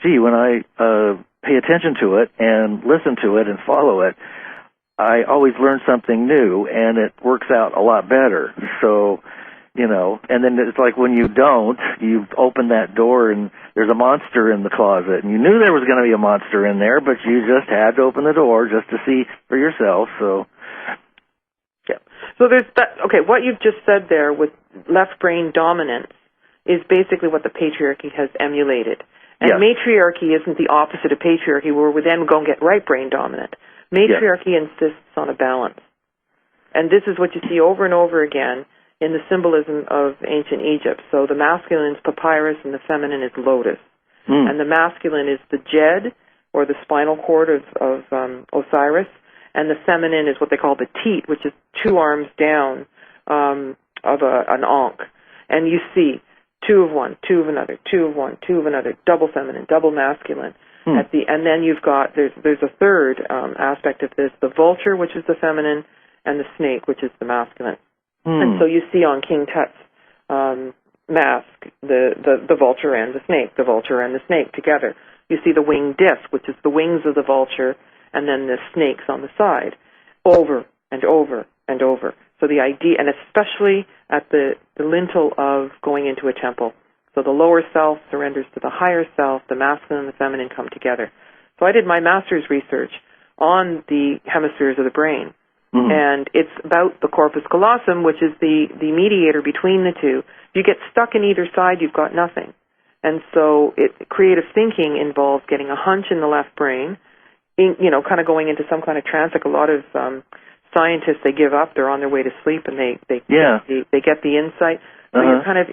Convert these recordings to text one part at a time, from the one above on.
gee, when I pay attention to it and listen to it and follow it, I always learn something new, and it works out a lot better. So, you know, and then it's like when you don't, you open that door and there's a monster in the closet, and you knew there was going to be a monster in there, but you just had to open the door just to see for yourself. So, yeah. So there's that. Okay, what you've just said there with left brain dominance is basically what the patriarchy has emulated. And matriarchy isn't the opposite of patriarchy, where we then go and get right brain dominant. Matriarchy insists on a balance. And this is what you see over and over again in the symbolism of ancient Egypt. So the masculine is papyrus and the feminine is lotus. And the masculine is the jed, or the spinal cord of Osiris, and the feminine is what they call the teat, which is 2 arms down of an ankh. And you see 2 of one, 2 of another, 2 of one, 2 of another, double feminine, double masculine. And then you've got, there's a third aspect of this, the vulture, which is the feminine, and the snake, which is the masculine. And so you see on King Tut's mask the vulture and the snake, the vulture and the snake together. You see the winged disc, which is the wings of the vulture, and then the snakes on the side, over and over and over. So the idea, and especially at the lintel of going into a temple. So the lower self surrenders to the higher self, the masculine and the feminine come together. So I did my master's research on the hemispheres of the brain. And it's about the corpus callosum, which is the mediator between the two. If you get stuck in either side, you've got nothing. And so creative thinking involves getting a hunch in the left brain, kind of going into some kind of trance. Like a lot of scientists, they give up, they're on their way to sleep, and they get the insight. So you're kind of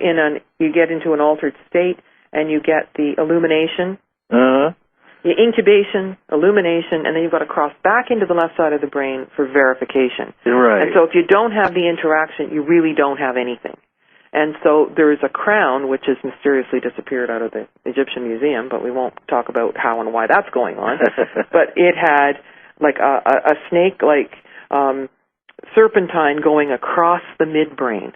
you get into an altered state, and you get the illumination, the incubation, illumination, and then you've got to cross back into the left side of the brain for verification. Right. And so if you don't have the interaction, you really don't have anything. And so there is a crown which has mysteriously disappeared out of the Egyptian Museum, but we won't talk about how and why that's going on. But it had like a snake-like serpentine going across the midbrain.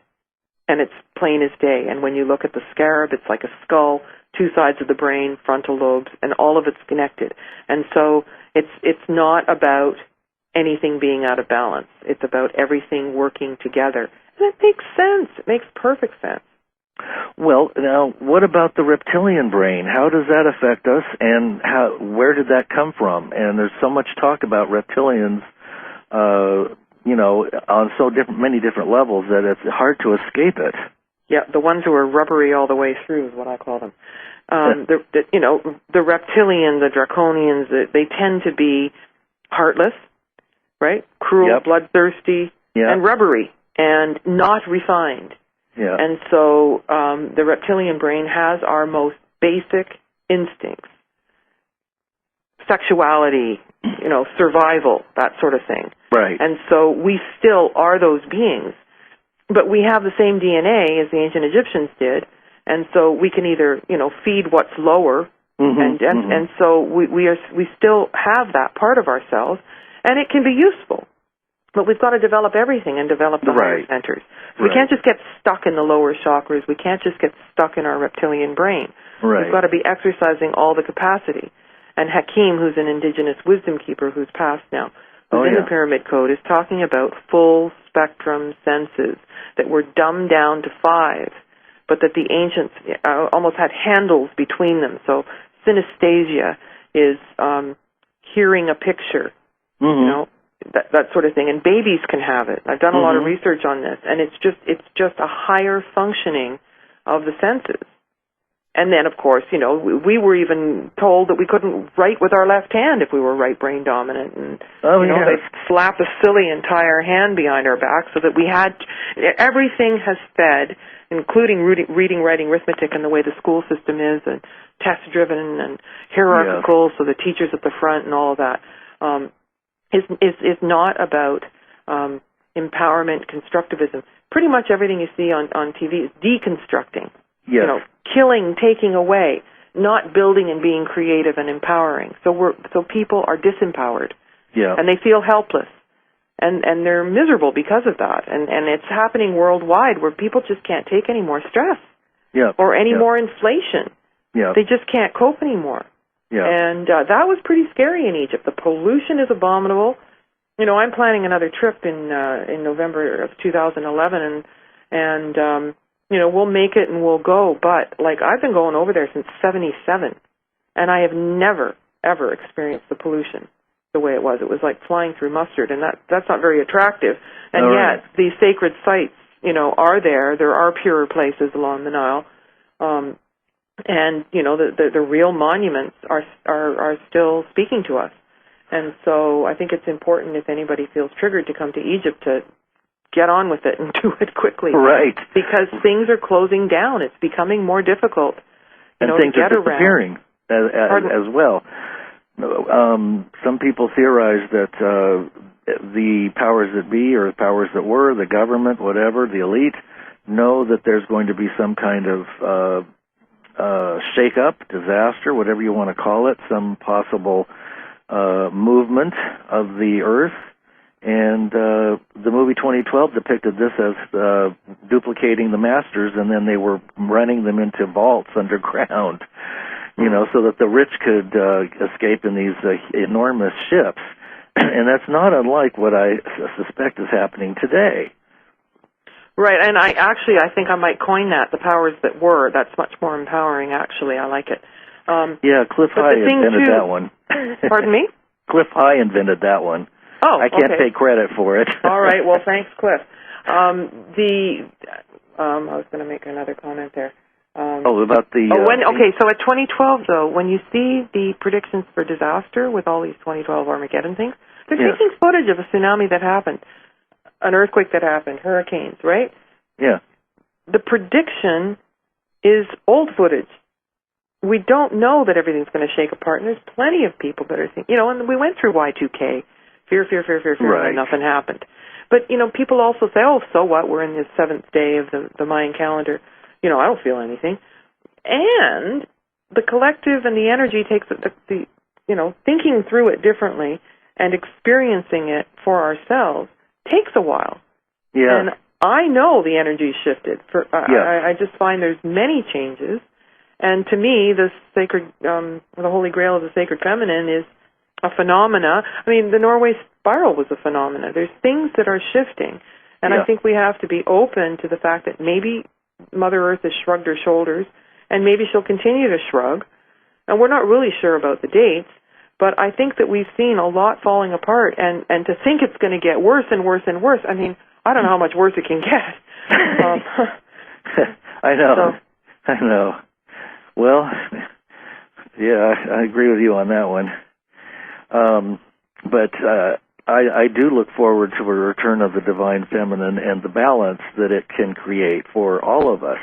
And it's plain as day. And when you look at the scarab, it's like a skull, 2 sides of the brain, frontal lobes, and all of it's connected. And so it's not about anything being out of balance. It's about everything working together. And it makes sense. It makes perfect sense. Well, now, what about the reptilian brain? How does that affect us, and where did that come from? And there's so much talk about reptilians, on many different levels that it's hard to escape it. Yeah, the ones who are rubbery all the way through is what I call them. The reptilian, the draconians, they tend to be heartless, right? Cruel, bloodthirsty, and rubbery, and not refined. Yeah. And so the reptilian brain has our most basic instincts. Sexuality, survival, that sort of thing. Right. And so we still are those beings. But we have the same DNA as the ancient Egyptians did, and so we can either, feed what's lower, and so we still have that part of ourselves, and it can be useful. But we've got to develop everything and develop the higher centers. So we can't just get stuck in the lower chakras. We can't just get stuck in our reptilian brain. Right. We've got to be exercising all the capacity. And Hakim, who's an indigenous wisdom keeper who's passed now, who's in the Pyramid Code, is talking about full spectrum senses that were dumbed down to 5, but that the ancients almost had handles between them. So synesthesia is hearing a picture, that sort of thing. And babies can have it. I've done a lot of research on this, and it's just a higher functioning of the senses. And then, of course, we were even told that we couldn't write with our left hand if we were right brain dominant. And, they slapped a silly entire hand behind our back so that we had, everything has fed, including reading, writing, arithmetic, and the way the school system is, and test-driven and hierarchical, so the teacher's at the front and all of that, is not about empowerment, constructivism. Pretty much everything you see on TV is deconstructing. Yes. Killing, taking away, not building and being creative and empowering. So people are disempowered. Yeah. And they feel helpless. And they're miserable because of that. And it's happening worldwide where people just can't take any more stress. Yeah. Or any more inflation. Yeah. They just can't cope anymore. Yeah. And that was pretty scary in Egypt. The pollution is abominable. I'm planning another trip in November of 2011, and we'll make it and we'll go. But I've been going over there since '77, and I have never ever experienced the pollution the way it was. It was like flying through mustard, and that's not very attractive. And yet these sacred sites, are there. There are purer places along the Nile, and the real monuments are still speaking to us. And so I think it's important, if anybody feels triggered, to come to Egypt, to get on with it and do it quickly. Right. Because things are closing down. It's becoming more difficult, and things to get are disappearing as well. Some people theorize that the powers that be, or the powers that were, the government, whatever, the elite, know that there's going to be some kind of shake-up, disaster, whatever you want to call it, some possible movement of the Earth. And the movie 2012 depicted this as duplicating the masters, and then they were running them into vaults underground, so that the rich could escape in these enormous ships. And that's not unlike what I suspect is happening today. Right, and I think I might coin that, the powers that were. That's much more empowering, actually. I like it. Cliff High invented that one. Pardon me? Cliff High invented that one. Oh, I can't take credit for it. All right, well, thanks, Cliff. I was going to make another comment there. About the... so at 2012, though, when you see the predictions for disaster with all these 2012 Armageddon things, they're taking footage of a tsunami that happened, an earthquake that happened, hurricanes, right? Yeah. The prediction is old footage. We don't know that everything's going to shake apart, and there's plenty of people that are thinking, and we went through Y2K, fear, right. and nothing happened. But, people also say, so what, we're in the 7th day of the Mayan calendar. I don't feel anything. And the collective and the energy takes the thinking through it differently and experiencing it for ourselves takes a while. Yeah. And I know the energy shifted. I just find there's many changes. And to me, the sacred, the Holy Grail of the sacred feminine is a phenomena. I mean, the Norway Spiral was a phenomena. There's things that are shifting. And I think we have to be open to the fact that maybe Mother Earth has shrugged her shoulders, and maybe she'll continue to shrug. And we're not really sure about the dates, but I think that we've seen a lot falling apart, and to think it's going to get worse and worse and worse, I mean, I don't know how much worse it can get. I know. Well, I agree with you on that one. But I do look forward to a return of the divine feminine and the balance that it can create for all of us,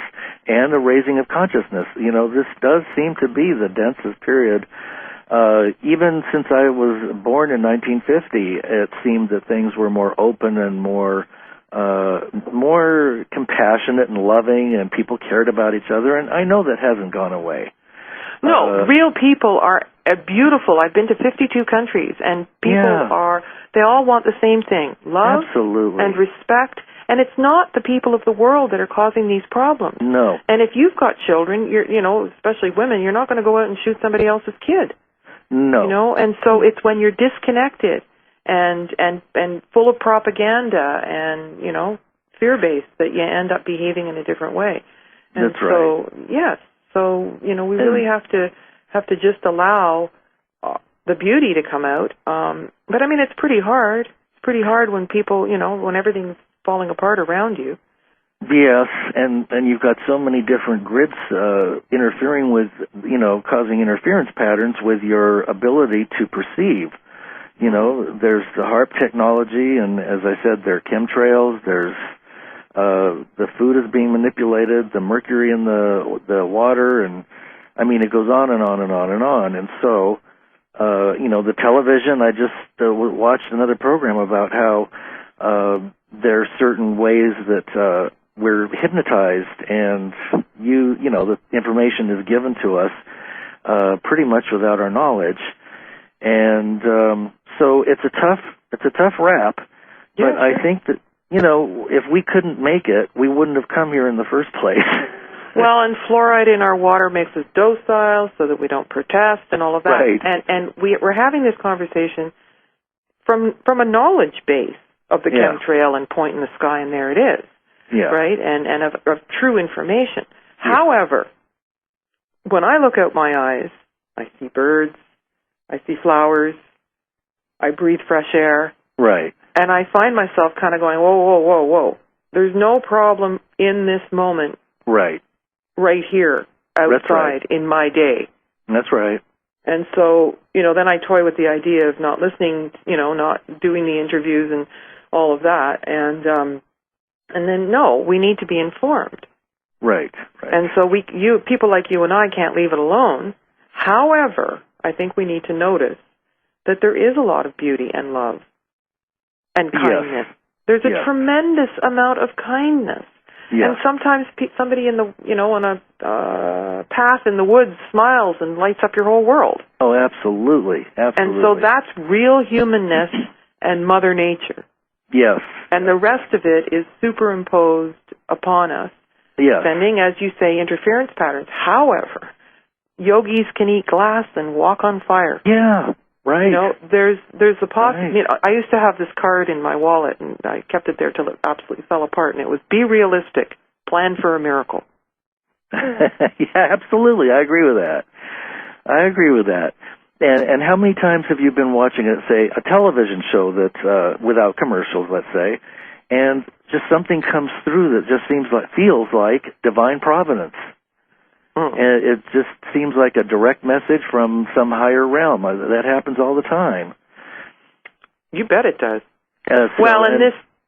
and a raising of consciousness. This does seem to be the densest period. Even since I was born in 1950, it seemed that things were more open and more compassionate and loving, and people cared about each other, and I know that hasn't gone away. No, real people are beautiful. I've been to 52 countries, and people they all want the same thing, love and respect, and it's not the people of the world that are causing these problems. No. And if you've got children, especially women, you're not going to go out and shoot somebody else's kid. No. And so it's when you're disconnected and full of propaganda and, fear-based that you end up behaving in a different way. And that's right. So, yes. So, we really have to just allow the beauty to come out. But I mean, it's pretty hard. It's pretty hard when people, when everything's falling apart around you. Yes, and you've got so many different grids interfering with, causing interference patterns with your ability to perceive. There's the HARP technology, and as I said, there are chemtrails, there's the food is being manipulated, the mercury in the water, and I mean, it goes on and on and on and on. And so, the television, I just watched another program about how there are certain ways that we're hypnotized, and the information is given to us pretty much without our knowledge. And so it's a tough rap, but I think that if we couldn't make it, we wouldn't have come here in the first place. Well, and fluoride in our water makes us docile so that we don't protest and all of that. Right. And we're having this conversation from a knowledge base of the chemtrail and point in the sky, and there it is. Yeah. Right? And of true information. Yeah. However, when I look out my eyes, I see birds, I see flowers, I breathe fresh air. Right. And I find myself kind of going, whoa, whoa, whoa, whoa. There's no problem in this moment. Right. Right here, outside, in my day. That's right. And so, then I toy with the idea of not listening, not doing the interviews and all of that. And then, no, we need to be informed. Right. And so people like you and I can't leave it alone. However, I think we need to notice that there is a lot of beauty and love and kindness. Yes. There's a tremendous amount of kindness. Yes. And sometimes somebody in the, on a path in the woods smiles and lights up your whole world. Oh, absolutely. Absolutely. And so that's real humanness and Mother Nature. Yes. And the rest of it is superimposed upon us. Yes. Sending, as you say, interference patterns. However, yogis can eat glass and walk on fire. Yeah. Right. There's a possibility. Right. I used to have this card in my wallet, and I kept it there till it absolutely fell apart. And it was, "Be realistic, plan for a miracle." Yeah, absolutely. I agree with that. And how many times have you been watching, say, a television show that without commercials, let's say, and just something comes through that just feels like divine providence. And it just seems like a direct message from some higher realm. That happens all the time. You bet it does.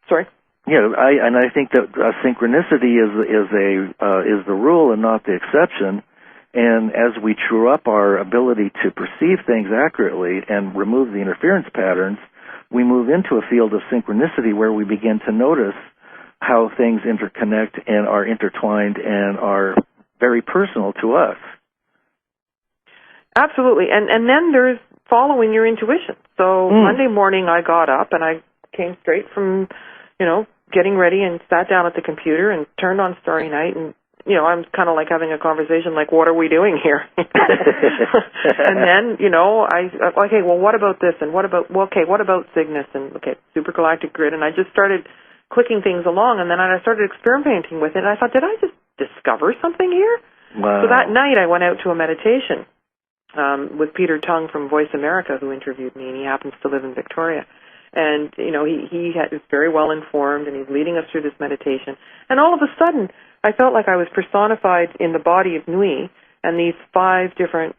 Sorry. Yeah, I think that synchronicity is the rule and not the exception. And as we true up our ability to perceive things accurately and remove the interference patterns, we move into a field of synchronicity where we begin to notice how things interconnect and are intertwined and are very personal to us. Absolutely. And then there's following your intuition. So Monday morning I got up and I came straight from, getting ready and sat down at the computer and turned on Starry Night, and I'm kind of like having a conversation like, what are we doing here? And then, okay, well, what about this? And what about Cygnus? And, supergalactic grid. And I just started clicking things along, and then I started experimenting with it, and I thought, did I just discover something here? Wow. So that night I went out to a meditation with Peter Tung from Voice America, who interviewed me, and he happens to live in Victoria. And, he is very well informed, and he's leading us through this meditation. And all of a sudden, I felt like I was personified in the body of Nui, and these 5 different